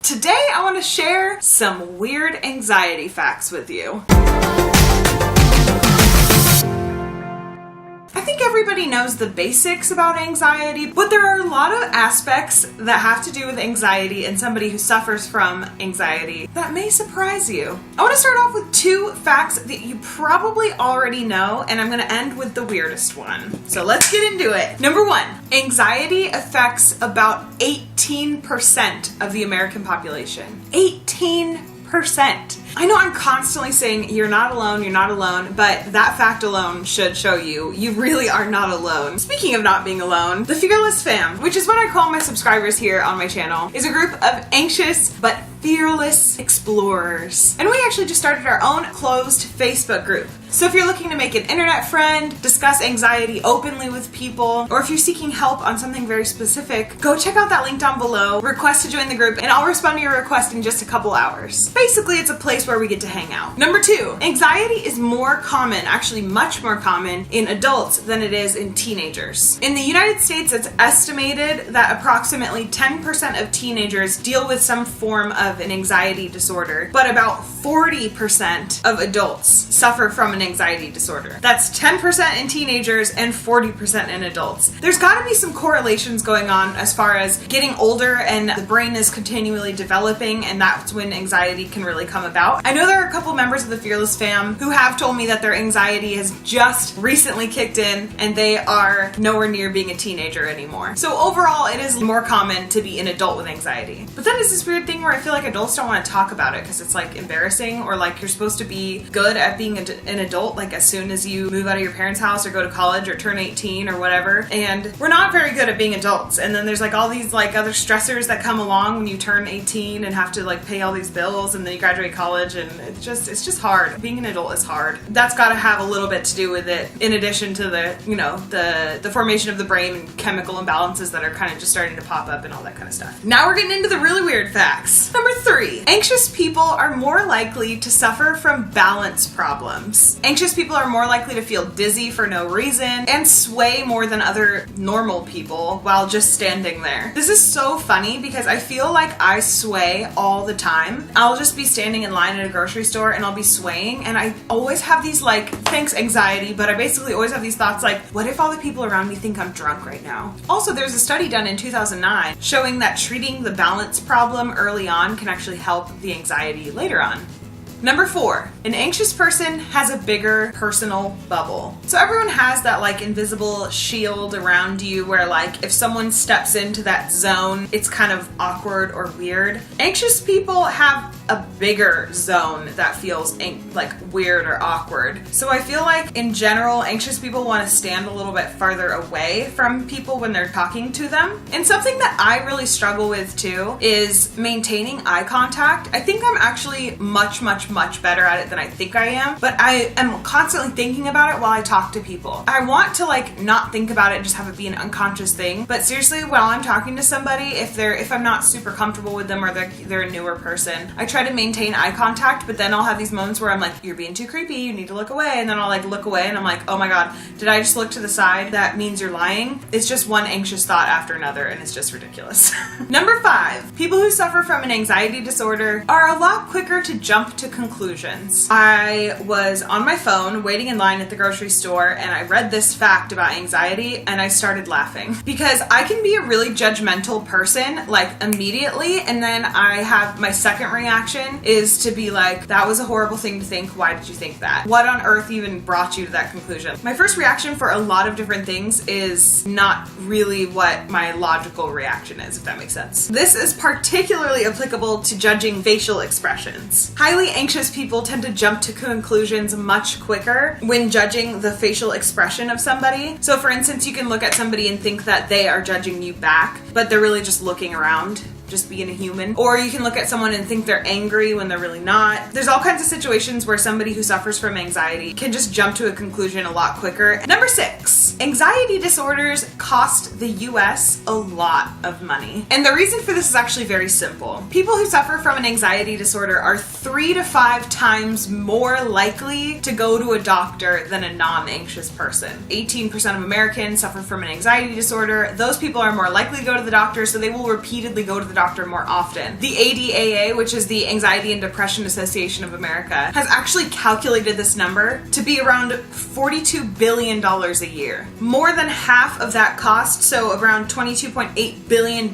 Today I want to share some weird anxiety facts with you. I think everybody knows the basics about anxiety, but there are a lot of aspects that have to do with anxiety and somebody who suffers from anxiety that may surprise you. I want to start off with two facts that you probably already know, and I'm going to end with the weirdest one. So let's get into it. Number one, anxiety affects about 18% of the American population. 18%. I know I'm constantly saying you're not alone, but that fact alone should show you really are not alone. Speaking of not being alone, the Fearless Fam, which is what I call my subscribers here on my channel, is a group of anxious but fearless explorers. And we actually just started our own closed Facebook group. So if you're looking to make an internet friend, discuss anxiety openly with people, or if you're seeking help on something very specific, go check out that link down below, request to join the group, and I'll respond to your request in just a couple hours. Basically, it's a place where we get to hang out. Number two, anxiety is more common, actually much more common, in adults than it is in teenagers. In the United States, it's estimated that approximately 10% of teenagers deal with some form of an anxiety disorder, but about 40% of adults suffer from an anxiety disorder. That's 10% in teenagers and 40% in adults. There's got to be some correlations going on as far as getting older and the brain is continually developing, and that's when anxiety can really come about. I know there are a couple members of the Fearless Fam who have told me that their anxiety has just recently kicked in and they are nowhere near being a teenager anymore. So overall, it is more common to be an adult with anxiety. But then it's this weird thing where I feel like adults don't want to talk about it because it's like embarrassing, or like you're supposed to be good at being an adult like as soon as you move out of your parents' house or go to college or turn 18 or whatever. And we're not very good at being adults. And then there's like all these like other stressors that come along when you turn 18 and have to like pay all these bills, and then you graduate college, and it's just hard. Being an adult is hard. That's got to have a little bit to do with it, in addition to the formation of the brain and chemical imbalances that are kind of just starting to pop up and all that kind of stuff. Now we're getting into the really weird facts. Number three, anxious people are more likely to suffer from balance problems. Anxious people are more likely to feel dizzy for no reason and sway more than other normal people while just standing there. This is so funny because I feel like I sway all the time. I'll just be standing in line at a grocery store and I'll be swaying, and I always have these like, thanks anxiety, but I basically always have these thoughts like, what if all the people around me think I'm drunk right now? Also, there's a study done in 2009 showing that treating the balance problem early on can actually help the anxiety later on. Number four, an anxious person has a bigger personal bubble. So everyone has that like invisible shield around you where like if someone steps into that zone, it's kind of awkward or weird. Anxious people have a bigger zone that feels like weird or awkward. So I feel like in general, anxious people want to stand a little bit farther away from people when they're talking to them. And something that I really struggle with too is maintaining eye contact. I think I'm actually much better at it than I think I am, but I am constantly thinking about it while I talk to people. I want to like not think about it and just have it be an unconscious thing, but seriously, while I'm talking to somebody, if I'm not super comfortable with them or they're a newer person, I try to maintain eye contact, but then I'll have these moments where I'm like, you're being too creepy, you need to look away, and then I'll like look away and I'm like, oh my god, did I just look to the side? That means you're lying. It's just one anxious thought after another, and it's just ridiculous. Number five, people who suffer from an anxiety disorder are a lot quicker to jump to conclusions. I was on my phone waiting in line at the grocery store and I read this fact about anxiety and I started laughing because I can be a really judgmental person like immediately, and then I have my second reaction is to be like, that was a horrible thing to think. Why did you think that? What on earth even brought you to that conclusion? My first reaction for a lot of different things is not really what my logical reaction is, if that makes sense. This is particularly applicable to judging facial expressions. Highly anxious people tend to jump to conclusions much quicker when judging the facial expression of somebody. So for instance, you can look at somebody and think that they are judging you back, but they're really just looking around, just being a human. Or you can look at someone and think they're angry when they're really not. There's all kinds of situations where somebody who suffers from anxiety can just jump to a conclusion a lot quicker. Number six, anxiety disorders cost the US a lot of money. And the reason for this is actually very simple. People who suffer from an anxiety disorder are 3 to 5 times more likely to go to a doctor than a non-anxious person. 18% of Americans suffer from an anxiety disorder. Those people are more likely to go to the doctor, so they will repeatedly go to the doctor more often. The ADAA, which is the Anxiety and Depression Association of America, has actually calculated this number to be around $42 billion a year. More than half of that cost, so around $22.8 billion,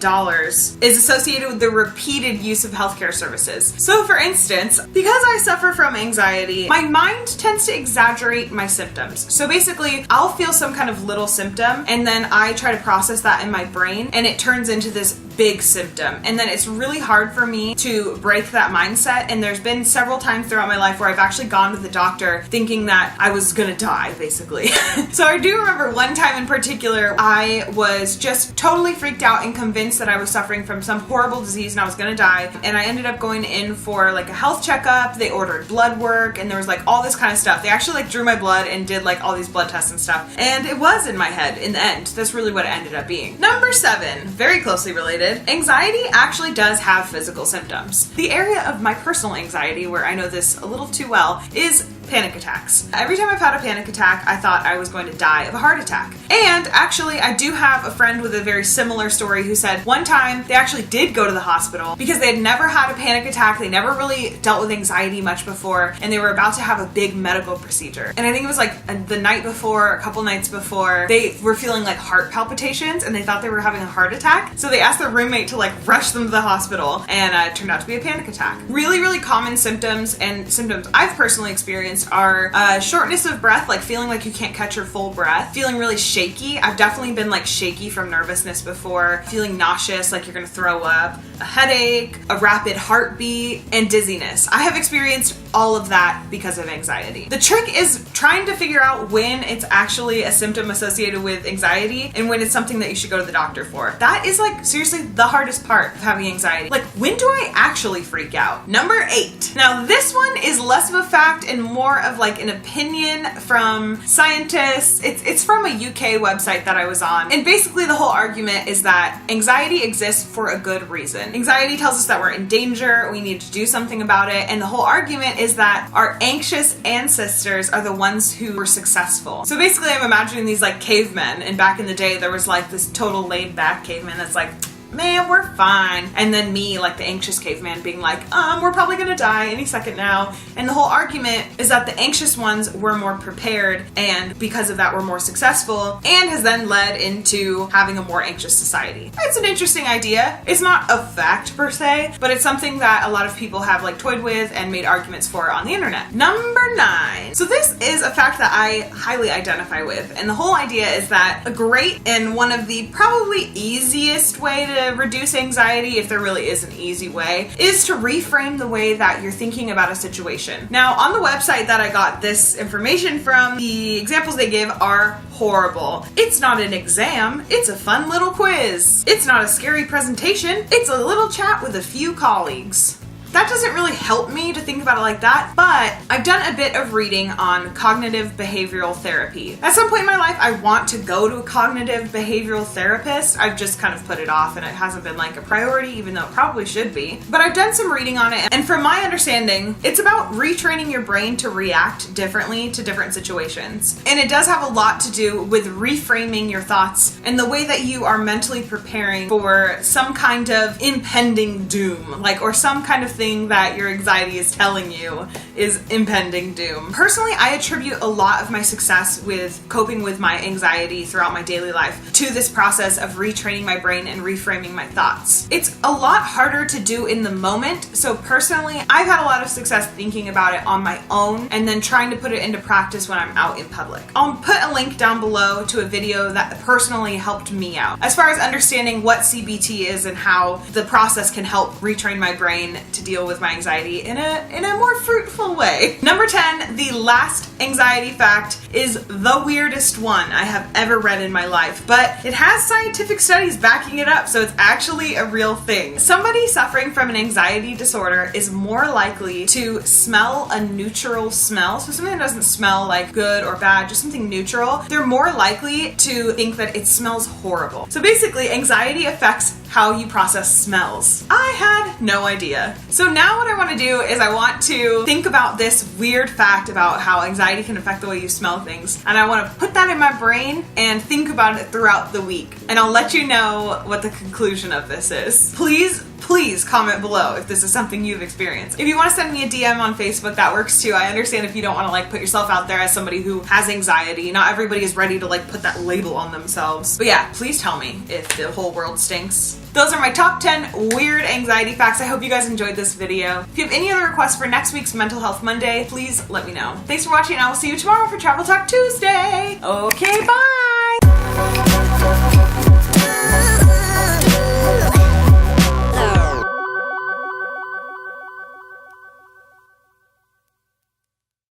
is associated with the repeated use of healthcare services. So for instance, because I suffer from anxiety, my mind tends to exaggerate my symptoms. So basically, I'll feel some kind of little symptom, and then I try to process that in my brain, and it turns into this big symptom. And then it's really hard for me to break that mindset. And there's been several times throughout my life where I've actually gone to the doctor thinking that I was gonna die, basically. So I do remember one time in particular, I was just totally freaked out and convinced that I was suffering from some horrible disease and I was gonna die. And I ended up going in for like a health checkup. They ordered blood work and there was like all this kind of stuff. They actually like drew my blood and did like all these blood tests and stuff. And it was in my head in the end. That's really what it ended up being. Number 7, very closely related. Anxiety actually does have physical symptoms. The area of my personal anxiety where I know this a little too well is panic attacks. Every time I've had a panic attack, I thought I was going to die of a heart attack. And actually, I do have a friend with a very similar story who said one time they actually did go to the hospital because they had never had a panic attack. They never really dealt with anxiety much before, and they were about to have a big medical procedure. And I think it was like the night before, a couple nights before, they were feeling like heart palpitations and they thought they were having a heart attack. So they asked their roommate to like rush them to the hospital, and it turned out to be a panic attack. Really, really common symptoms and symptoms I've personally experienced are shortness of breath, like feeling like you can't catch your full breath, feeling really shaky. I've definitely been like shaky from nervousness before, feeling nauseous, like you're gonna throw up, a headache, a rapid heartbeat, and dizziness. I have experienced all of that because of anxiety. The trick is trying to figure out when it's actually a symptom associated with anxiety and when it's something that you should go to the doctor for. That is like seriously the hardest part of having anxiety. Like, when do I actually freak out? Number 8. Now this one is less of a fact and more of like an opinion from scientists. It's from a UK website that I was on. And basically the whole argument is that anxiety exists for a good reason. Anxiety tells us that we're in danger, we need to do something about it, and the whole argument is that our anxious ancestors are the ones who were successful. So basically I'm imagining these like cavemen, and back in the day there was like this total laid back caveman that's like, man, we're fine. And then me, like the anxious caveman, being like, we're probably gonna die any second now. And the whole argument is that the anxious ones were more prepared, and because of that were more successful, and has then led into having a more anxious society. It's an interesting idea. It's not a fact per se, but it's something that a lot of people have like toyed with and made arguments for on the internet. Number 9. So this is a fact that I highly identify with, and the whole idea is that a great and one of the probably easiest way to reduce anxiety, if there really is an easy way, is to reframe the way that you're thinking about a situation. Now, on the website that I got this information from, the examples they give are horrible. It's not an exam, it's a fun little quiz. It's not a scary presentation, it's a little chat with a few colleagues. That doesn't really help me to think about it like that, but I've done a bit of reading on cognitive behavioral therapy. At some point in my life, I want to go to a cognitive behavioral therapist. I've just kind of put it off and it hasn't been like a priority, even though it probably should be. But I've done some reading on it, and from my understanding, it's about retraining your brain to react differently to different situations. And it does have a lot to do with reframing your thoughts and the way that you are mentally preparing for some kind of impending doom, or some kind of thing that your anxiety is telling you is impending doom. Personally, I attribute a lot of my success with coping with my anxiety throughout my daily life to this process of retraining my brain and reframing my thoughts. It's a lot harder to do in the moment, so personally, I've had a lot of success thinking about it on my own and then trying to put it into practice when I'm out in public. I'll put a link down below to a video that personally helped me out as far as understanding what CBT is and how the process can help retrain my brain to deal with my anxiety in a more fruitful way. Number 10, the last anxiety fact, is the weirdest one I have ever read in my life, but it has scientific studies backing it up, so it's actually a real thing. Somebody suffering from an anxiety disorder is more likely to smell a neutral smell, so something that doesn't smell like good or bad, just something neutral. They're more likely to think that it smells horrible. So basically, anxiety affects how you process smells. I had no idea. So now what I want to do is I want to think about this weird fact about how anxiety can affect the way you smell things, and I want to put that in my brain and think about it throughout the week, and I'll let you know what the conclusion of this is. Please please comment below if this is something you've experienced. If you want to send me a DM on Facebook, that works too. I understand if you don't want to like put yourself out there as somebody who has anxiety. Not everybody is ready to like put that label on themselves. But yeah, please tell me if the whole world stinks. Those are my top 10 weird anxiety facts. I hope you guys enjoyed this video. If you have any other requests for next week's Mental Health Monday, please let me know. Thanks for watching, and I will see you tomorrow for Travel Talk Tuesday. Okay, bye!